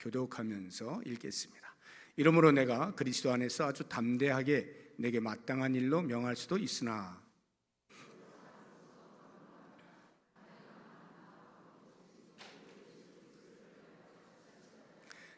교독하면서 읽겠습니다. 이러므로 내가 그리스도 안에서 아주 담대하게 내게 마땅한 일로 명할 수도 있으나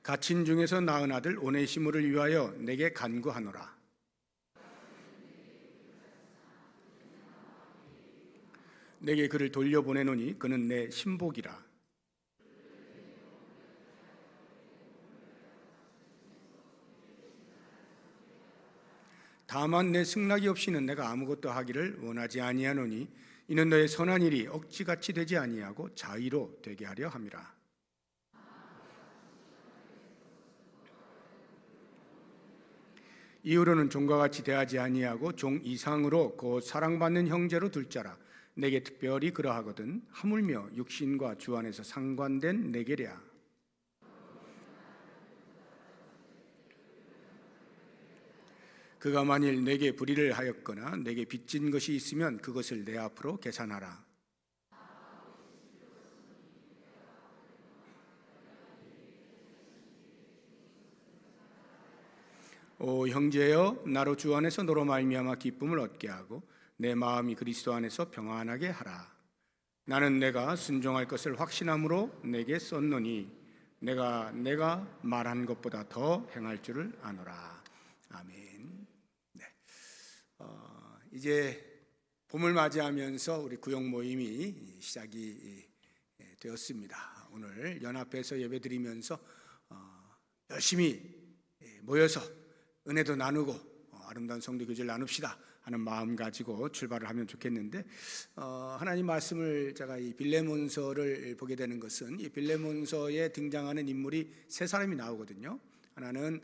갇힌 중에서 낳은 아들 오네시모를 위하여 내게 간구하노라. 내게 그를 돌려보내노니 그는 내 신복이라. 다만 내 승낙이 없이는 내가 아무것도 하기를 원하지 아니하노니 이는 너의 선한 일이 억지같이 되지 아니하고 자의로 되게 하려 함이라. 이후로는 종과 같이 대하지 아니하고 종 이상으로 곧 사랑받는 형제로 둘 자라. 내게 특별히 그러하거든 하물며 육신과 주 안에서 상관된 내게랴. 그가 만일 내게 불의를 하였거나 내게 빚진 것이 있으면 그것을 내 앞으로 계산하라. 오 형제여, 나로 주 안에서 너로 말미암아 기쁨을 얻게 하고 내 마음이 그리스도 안에서 평안하게 하라. 나는 내가 순종할 것을 확신함으로 내게 썼노니 내가 말한 것보다 더 행할 줄을 아노라. 아멘. 네. 이제 봄을 맞이하면서 우리 구역 모임이 시작이 되었습니다. 오늘 연합해서 예배드리면서 열심히 모여서 은혜도 나누고 아름다운 성도 교제를 나눕시다 하는 마음 가지고 출발을 하면 좋겠는데, 하나님 말씀을 제가 이 빌레몬서를 보게 되는 것은 이 빌레몬서에 등장하는 인물이 세 사람이 나오거든요. 하나는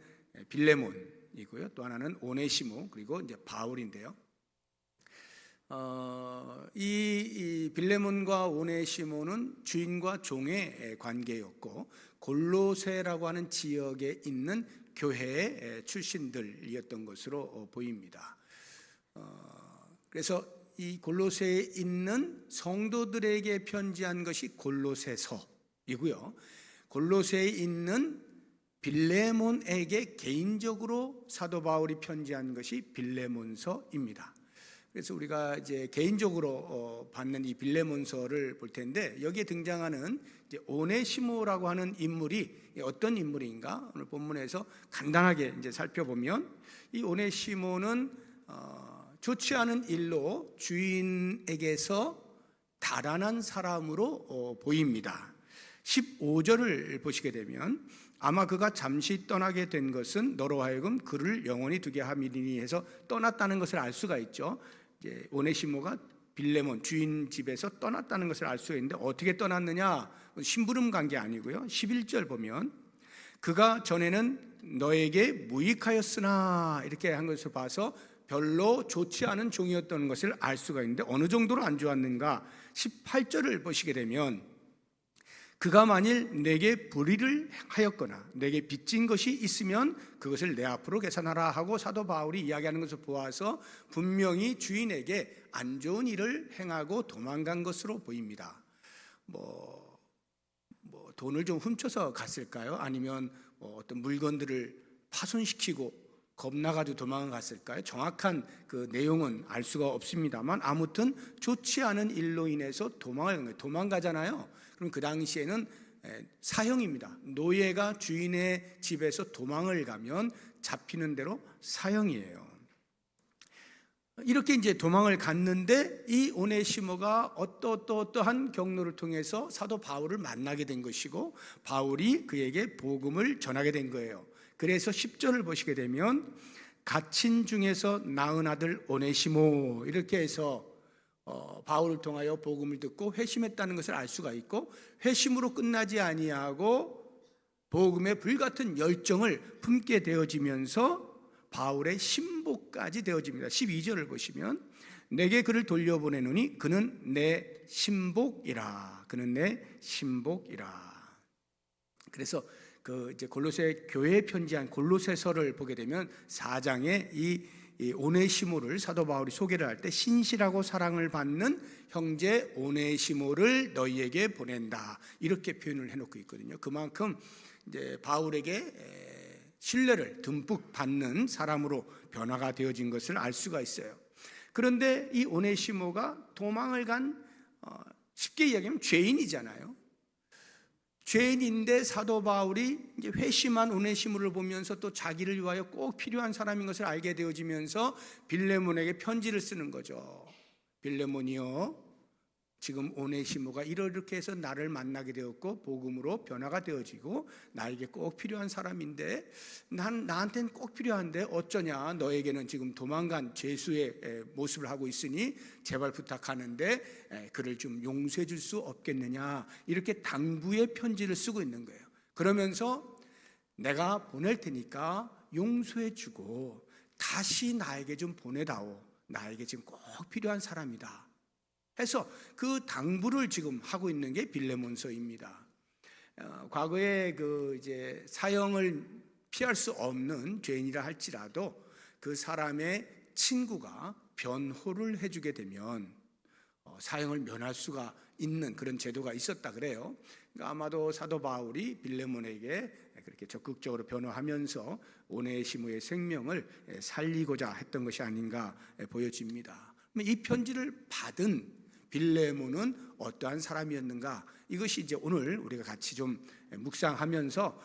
빌레몬이고요, 또 하나는 오네시모, 그리고 이제 바울인데요. 이 빌레몬과 오네시모는 주인과 종의 관계였고 골로새라고 하는 지역에 있는 교회의 출신들이었던 것으로 보입니다. 그래서 이 골로새에 있는 성도들에게 편지한 것이 골로새서이고요, 골로새에 있는 빌레몬에게 개인적으로 사도 바울이 편지한 것이 빌레몬서입니다. 그래서 우리가 이제 개인적으로 받는 이 빌레몬서를 볼 텐데, 여기에 등장하는 이제 오네시모라고 하는 인물이 어떤 인물인가 오늘 본문에서 간단하게 이제 살펴보면, 이 오네시모는 좋지 않은 일로 주인에게서 달아난 사람으로 보입니다. 15절을 보시게 되면 아마 그가 잠시 떠나게 된 것은 너로 하여금 그를 영원히 두게 함이니 해서 떠났다는 것을 알 수가 있죠. 이제 오네시모가 빌레몬 주인 집에서 떠났다는 것을 알 수가 있는데, 어떻게 떠났느냐, 심부름 간 게 아니고요. 11절 보면 그가 전에는 너에게 무익하였으나 이렇게 한 것을 봐서 별로 좋지 않은 종이었던 것을 알 수가 있는데, 어느 정도로 안 좋았는가, 18절을 보시게 되면 그가 만일 내게 불의를 하였거나 내게 빚진 것이 있으면 그것을 내 앞으로 계산하라 하고 사도 바울이 이야기하는 것을 보아서 분명히 주인에게 안 좋은 일을 행하고 도망간 것으로 보입니다. 돈을 좀 훔쳐서 갔을까요? 아니면 어떤 물건들을 파손시키고 겁나가지고 도망갔을까요? 정확한 그 내용은 알 수가 없습니다만, 아무튼 좋지 않은 일로 인해서 도망가잖아요. 그럼 그 당시에는 사형입니다. 노예가 주인의 집에서 도망을 가면 잡히는 대로 사형이에요. 이렇게 이제 도망을 갔는데 이 오네시모가 어떠한 경로를 통해서 사도 바울을 만나게 된 것이고, 바울이 그에게 복음을 전하게 된 거예요. 그래서 10절을 보시게 되면 갇힌 중에서 낳은 아들 오네시모, 이렇게 해서 바울을 통하여 복음을 듣고 회심했다는 것을 알 수가 있고, 회심으로 끝나지 아니하고 복음의 불같은 열정을 품게 되어지면서 바울의 신복까지 되어집니다. 12절을 보시면 내게 그를 돌려보내노니 그는 내 신복이라. 그는 내 신복이라. 그래서 그 이제 골로새 교회에 편지한 골로새서를 보게 되면 4장에 이 이 오네시모를 사도 바울이 소개를 할 때 신실하고 사랑을 받는 형제 오네시모를 너희에게 보낸다, 이렇게 표현을 해놓고 있거든요. 그만큼 이제 바울에게 신뢰를 듬뿍 받는 사람으로 변화가 되어진 것을 알 수가 있어요. 그런데 이 오네시모가 도망을 간, 쉽게 이야기하면 죄인이잖아요. 죄인인데 사도 바울이 이제 회심한 오네시모를 보면서 또 자기를 위하여 꼭 필요한 사람인 것을 알게 되어지면서 빌레몬에게 편지를 쓰는 거죠. 빌레몬이여, 지금 오네시모가 이렇게 해서 나를 만나게 되었고 복음으로 변화가 되어지고 나에게 꼭 필요한 사람인데, 나한테는 꼭 필요한데 어쩌냐, 너에게는 지금 도망간 죄수의 모습을 하고 있으니 제발 부탁하는데 그를 좀 용서해 줄 수 없겠느냐, 이렇게 당부의 편지를 쓰고 있는 거예요. 그러면서 내가 보낼 테니까 용서해 주고 다시 나에게 좀 보내다오, 나에게 지금 꼭 필요한 사람이다 해서 그 당부를 지금 하고 있는 게 빌레몬서입니다. 과거에 그 이제 사형을 피할 수 없는 죄인이라 할지라도 그 사람의 친구가 변호를 해주게 되면 사형을 면할 수가 있는 그런 제도가 있었다 그래요. 그러니까 아마도 사도 바울이 빌레몬에게 그렇게 적극적으로 변호하면서 오네시모의 생명을 살리고자 했던 것이 아닌가 보여집니다. 이 편지를 받은 빌레몬은 어떠한 사람이었는가, 이것이 이제 오늘 우리가 같이 좀 묵상하면서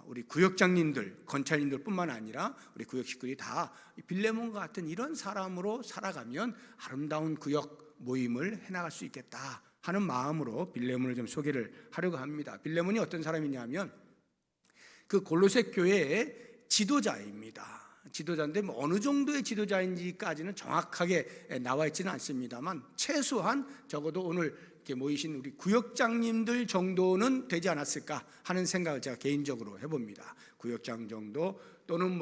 우리 구역장님들, 건찰님들 뿐만 아니라 우리 구역 식구들이 다 빌레몬과 같은 이런 사람으로 살아가면 아름다운 구역 모임을 해나갈 수 있겠다 하는 마음으로 빌레몬을 좀 소개를 하려고 합니다. 빌레몬이 어떤 사람이냐면 그 골로새 교회의 지도자입니다. 지도자인데 어느 정도의 지도자인지까지는 정확하게 나와 있지는 않습니다만 최소한 적어도 오늘 이렇게 모이신 우리 구역장님들 정도는 되지 않았을까 하는 생각을 제가 개인적으로 해봅니다. 구역장 정도 또는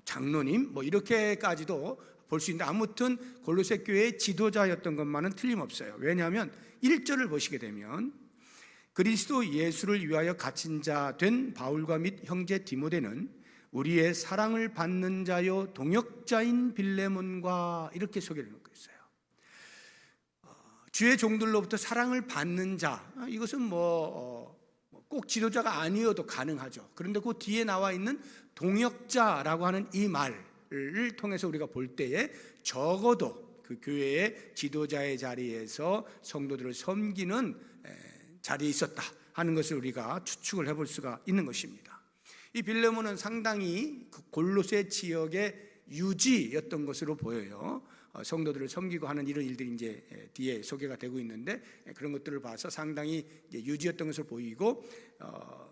장로님 이렇게까지도 볼 수 있는데, 아무튼 골로새 교회의 지도자였던 것만은 틀림없어요. 왜냐하면 1절을 보시게 되면 그리스도 예수를 위하여 갇힌 자 된 바울과 및 형제 디모데는 우리의 사랑을 받는 자요 동역자인 빌레몬과, 이렇게 소개를 해놓고 있어요. 주의 종들로부터 사랑을 받는 자, 이것은 꼭 지도자가 아니어도 가능하죠. 그런데 그 뒤에 나와 있는 동역자라고 하는 이 말을 통해서 우리가 볼 때에 적어도 그 교회의 지도자의 자리에서 성도들을 섬기는 자리에 있었다 하는 것을 우리가 추측을 해볼 수가 있는 것입니다. 이 빌레몬은 상당히 그 골로새 지역의 유지였던 것으로 보여요. 성도들을 섬기고 하는 이런 일들이 이제 뒤에 소개가 되고 있는데, 그런 것들을 봐서 상당히 이제 유지였던 것으로 보이고,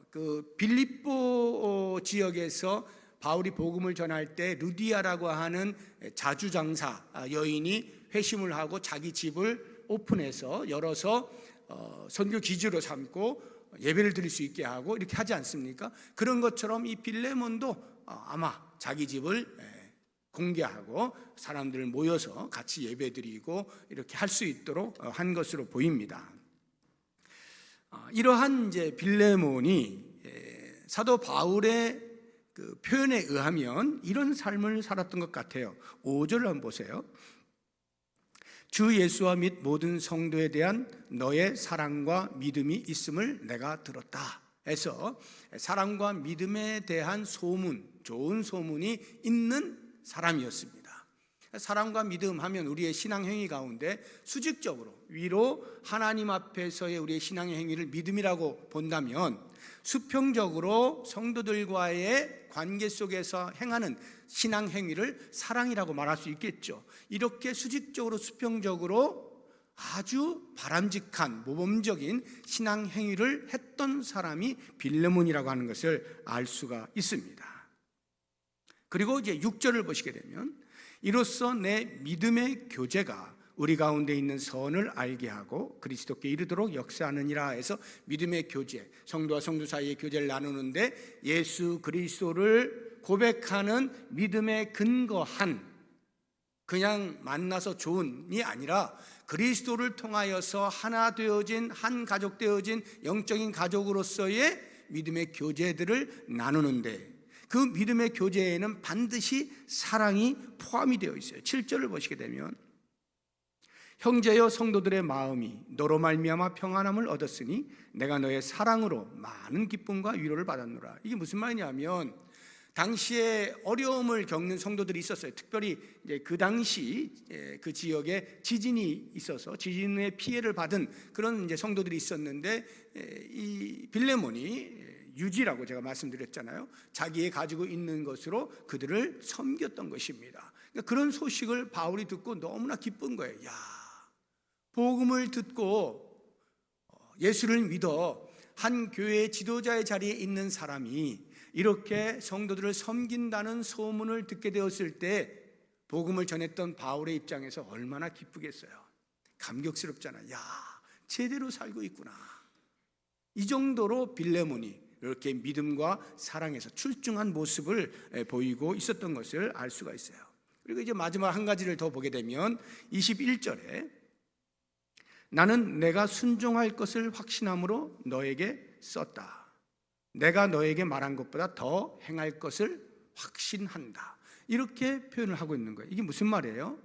그 빌립보 지역에서 바울이 복음을 전할 때 루디아라고 하는 자주장사 여인이 회심을 하고 자기 집을 오픈해서 열어서 선교 기지로 삼고 예배를 드릴 수 있게 하고 이렇게 하지 않습니까? 그런 것처럼 이 빌레몬도 아마 자기 집을 공개하고 사람들을 모여서 같이 예배드리고 이렇게 할 수 있도록 한 것으로 보입니다. 이러한 이제 빌레몬이 사도 바울의 그 표현에 의하면 이런 삶을 살았던 것 같아요. 5절을 한번 보세요. 주 예수와 및 모든 성도에 대한 너의 사랑과 믿음이 있음을 내가 들었다 해서 사랑과 믿음에 대한 소문, 좋은 소문이 있는 사람이었습니다. 사랑과 믿음 하면 우리의 신앙 행위 가운데 수직적으로 위로 하나님 앞에서의 우리의 신앙의 행위를 믿음이라고 본다면, 수평적으로 성도들과의 관계 속에서 행하는 신앙 행위를 사랑이라고 말할 수 있겠죠. 이렇게 수직적으로 수평적으로 아주 바람직한 모범적인 신앙 행위를 했던 사람이 빌레몬이라고 하는 것을 알 수가 있습니다. 그리고 이제 6절을 보시게 되면 이로써 내 믿음의 교제가 우리 가운데 있는 선을 알게 하고 그리스도께 이르도록 역사하느니라 해서, 믿음의 교제, 성도와 성도 사이의 교제를 나누는데 예수 그리스도를 고백하는 믿음에 근거한, 그냥 만나서 좋은이 아니라 그리스도를 통하여서 하나 되어진, 한 가족 되어진 영적인 가족으로서의 믿음의 교제들을 나누는데, 그 믿음의 교제에는 반드시 사랑이 포함이 되어 있어요. 7절을 보시게 되면 형제여 성도들의 마음이 너로 말미암아 평안함을 얻었으니 내가 너의 사랑으로 많은 기쁨과 위로를 받았노라. 이게 무슨 말이냐면 당시에 어려움을 겪는 성도들이 있었어요. 특별히 이제 그 당시 그 지역에 지진이 있어서 지진의 피해를 받은 그런 이제 성도들이 있었는데 이 빌레몬이 유지라고 제가 말씀드렸잖아요. 자기의 가지고 있는 것으로 그들을 섬겼던 것입니다. 그러니까 그런 소식을 바울이 듣고 너무나 기쁜 거예요. 야, 복음을 듣고 예수를 믿어 한 교회의 지도자의 자리에 있는 사람이 이렇게 성도들을 섬긴다는 소문을 듣게 되었을 때 복음을 전했던 바울의 입장에서 얼마나 기쁘겠어요. 감격스럽잖아요. 야, 제대로 살고 있구나. 이 정도로 빌레몬이 이렇게 믿음과 사랑에서 출중한 모습을 보이고 있었던 것을 알 수가 있어요. 그리고 이제 마지막 한 가지를 더 보게 되면 21절에 나는 내가 순종할 것을 확신함으로 너에게 썼다. 내가 너에게 말한 것보다 더 행할 것을 확신한다. 이렇게 표현을 하고 있는 거예요. 이게 무슨 말이에요?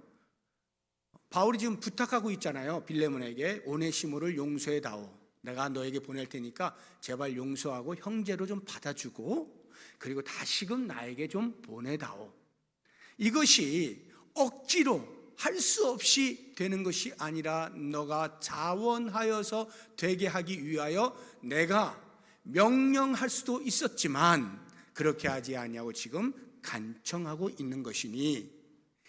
바울이 지금 부탁하고 있잖아요. 빌레몬에게 오네시모를 용서해다오. 내가 너에게 보낼 테니까 제발 용서하고 형제로 좀 받아주고 그리고 다시금 나에게 좀 보내다오. 이것이 억지로 할 수 없이 되는 것이 아니라 너가 자원하여서 되게 하기 위하여 내가 명령할 수도 있었지만 그렇게 하지 아니하고 지금 간청하고 있는 것이니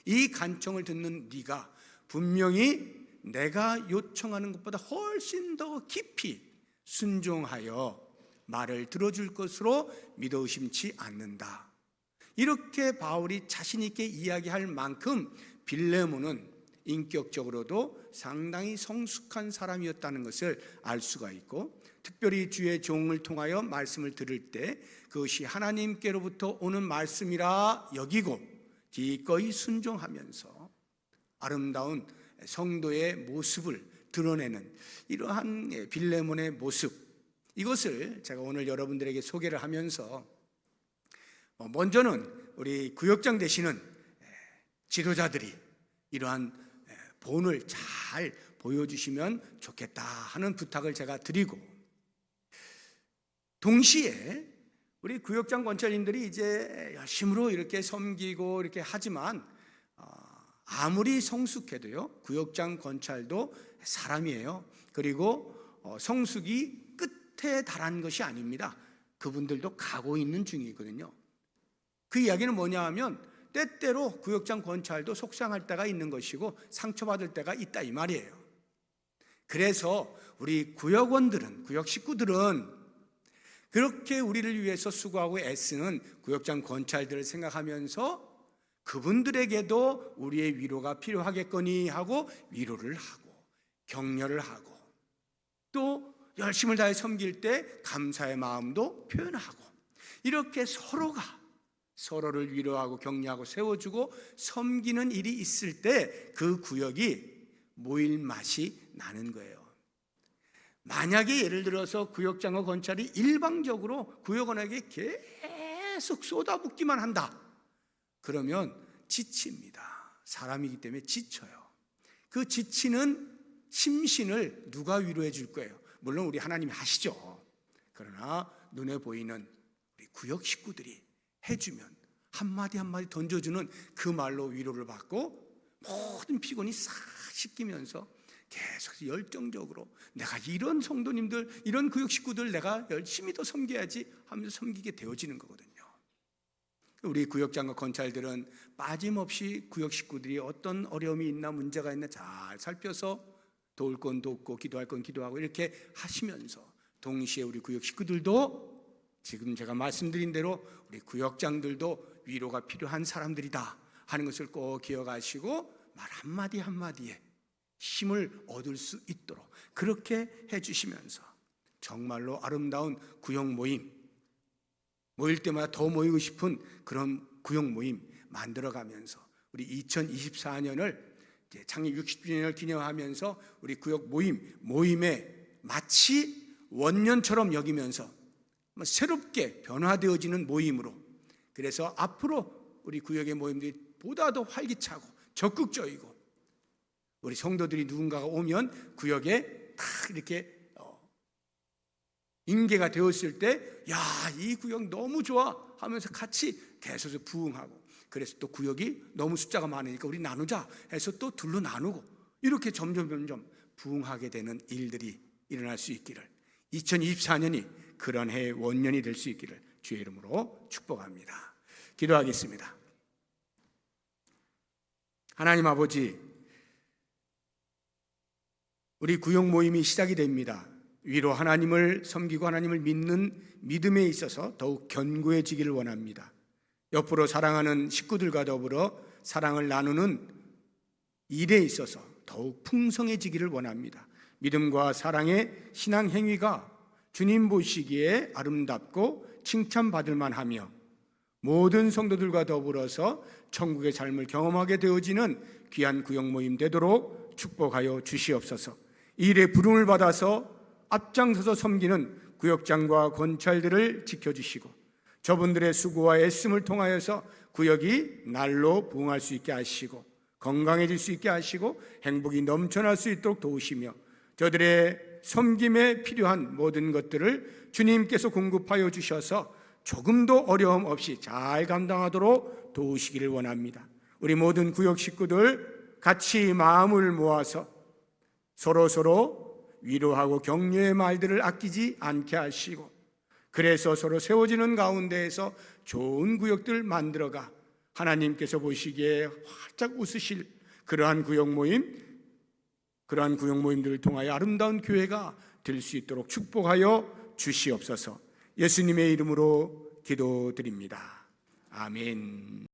이 간청을 듣는 네가 분명히 내가 요청하는 것보다 훨씬 더 깊이 순종하여 말을 들어줄 것으로 믿어 의심치 않는다. 이렇게 바울이 자신 있게 이야기할 만큼 빌레몬은 인격적으로도 상당히 성숙한 사람이었다는 것을 알 수가 있고 특별히 주의 종을 통하여 말씀을 들을 때 그것이 하나님께로부터 오는 말씀이라 여기고 기꺼이 순종하면서 아름다운 성도의 모습을 드러내는 이러한 빌레몬의 모습, 이것을 제가 오늘 여러분들에게 소개를 하면서 먼저는 우리 구역장 되시는 지도자들이 이러한 본을 잘 보여주시면 좋겠다 하는 부탁을 제가 드리고 동시에 우리 구역장 권찰님들이 이제 열심으로 이렇게 섬기고 이렇게 하지만 아무리 성숙해도요 구역장 권찰도 사람이에요. 그리고 성숙이 끝에 달한 것이 아닙니다. 그분들도 가고 있는 중이거든요. 그 이야기는 뭐냐 하면 때때로 구역장 권찰도 속상할 때가 있는 것이고 상처받을 때가 있다 이 말이에요. 그래서 우리 구역원들은, 구역 식구들은 그렇게 우리를 위해서 수고하고 애쓰는 구역장 권찰들을 생각하면서 그분들에게도 우리의 위로가 필요하겠거니 하고 위로를 하고 격려를 하고 또 열심을 다해 섬길 때 감사의 마음도 표현하고 이렇게 서로가 서로를 위로하고 격려하고 세워주고 섬기는 일이 있을 때 그 구역이 모일 맛이 나는 거예요. 만약에 예를 들어서 구역장과 권찰이 일방적으로 구역원에게 계속 쏟아붓기만 한다. 그러면 지칩니다. 사람이기 때문에 지쳐요. 그 지치는 심신을 누가 위로해 줄 거예요? 물론 우리 하나님이 하시죠. 그러나 눈에 보이는 우리 구역 식구들이 해주면 한마디 한마디 던져주는 그 말로 위로를 받고 모든 피곤이 싹 씻기면서 계속 열정적으로 내가 이런 성도님들 이런 구역 식구들 내가 열심히 더 섬겨야지 하면서 섬기게 되어지는 거거든요. 우리 구역장과 권찰들은 빠짐없이 구역 식구들이 어떤 어려움이 있나 문제가 있나 잘 살펴서 도울 건 돕고 기도할 건 기도하고 이렇게 하시면서 동시에 우리 구역 식구들도 지금 제가 말씀드린 대로 우리 구역장들도 위로가 필요한 사람들이다 하는 것을 꼭 기억하시고 말 한마디 한마디에 힘을 얻을 수 있도록 그렇게 해주시면서 정말로 아름다운 구역 모임, 모일 때마다 더 모이고 싶은 그런 구역 모임 만들어가면서 우리 2024년을 창립 60주년을 기념하면서 우리 구역 모임에 마치 원년처럼 여기면서 새롭게 변화되어지는 모임으로 그래서 앞으로 우리 구역의 모임들이 보다 더 활기차고 적극적이고, 우리 성도들이 누군가가 오면 구역에 딱 이렇게 인계가 되었을 때, 야, 이 구역 너무 좋아 하면서 같이 계속 부흥하고, 그래서 또 구역이 너무 숫자가 많으니까 우리 나누자 해서 또 둘로 나누고, 이렇게 점점 부흥하게 되는 일들이 일어날 수 있기를, 2024년이 그런 해의 원년이 될 수 있기를 주의 이름으로 축복합니다. 기도하겠습니다. 하나님 아버지, 우리 구역 모임이 시작이 됩니다. 위로 하나님을 섬기고 하나님을 믿는 믿음에 있어서 더욱 견고해지기를 원합니다. 옆으로 사랑하는 식구들과 더불어 사랑을 나누는 일에 있어서 더욱 풍성해지기를 원합니다. 믿음과 사랑의 신앙 행위가 주님 보시기에 아름답고 칭찬받을 만하며 모든 성도들과 더불어서 천국의 삶을 경험하게 되어지는 귀한 구역 모임 되도록 축복하여 주시옵소서. 이 일에 부름을 받아서 앞장서서 섬기는 구역장과 권찰들을 지켜주시고, 저분들의 수고와 애씀을 통하여서 구역이 날로 부흥할 수 있게 하시고 건강해질 수 있게 하시고 행복이 넘쳐날 수 있도록 도우시며, 저들의 섬김에 필요한 모든 것들을 주님께서 공급하여 주셔서 조금도 어려움 없이 잘 감당하도록 도우시기를 원합니다. 우리 모든 구역 식구들 같이 마음을 모아서 서로 위로하고 격려의 말들을 아끼지 않게 하시고, 그래서 서로 세워지는 가운데에서 좋은 구역들 만들어가 하나님께서 보시기에 활짝 웃으실 그러한 구역 모임들을 통하여 아름다운 교회가 될 수 있도록 축복하여 주시옵소서. 예수님의 이름으로 기도드립니다. 아멘.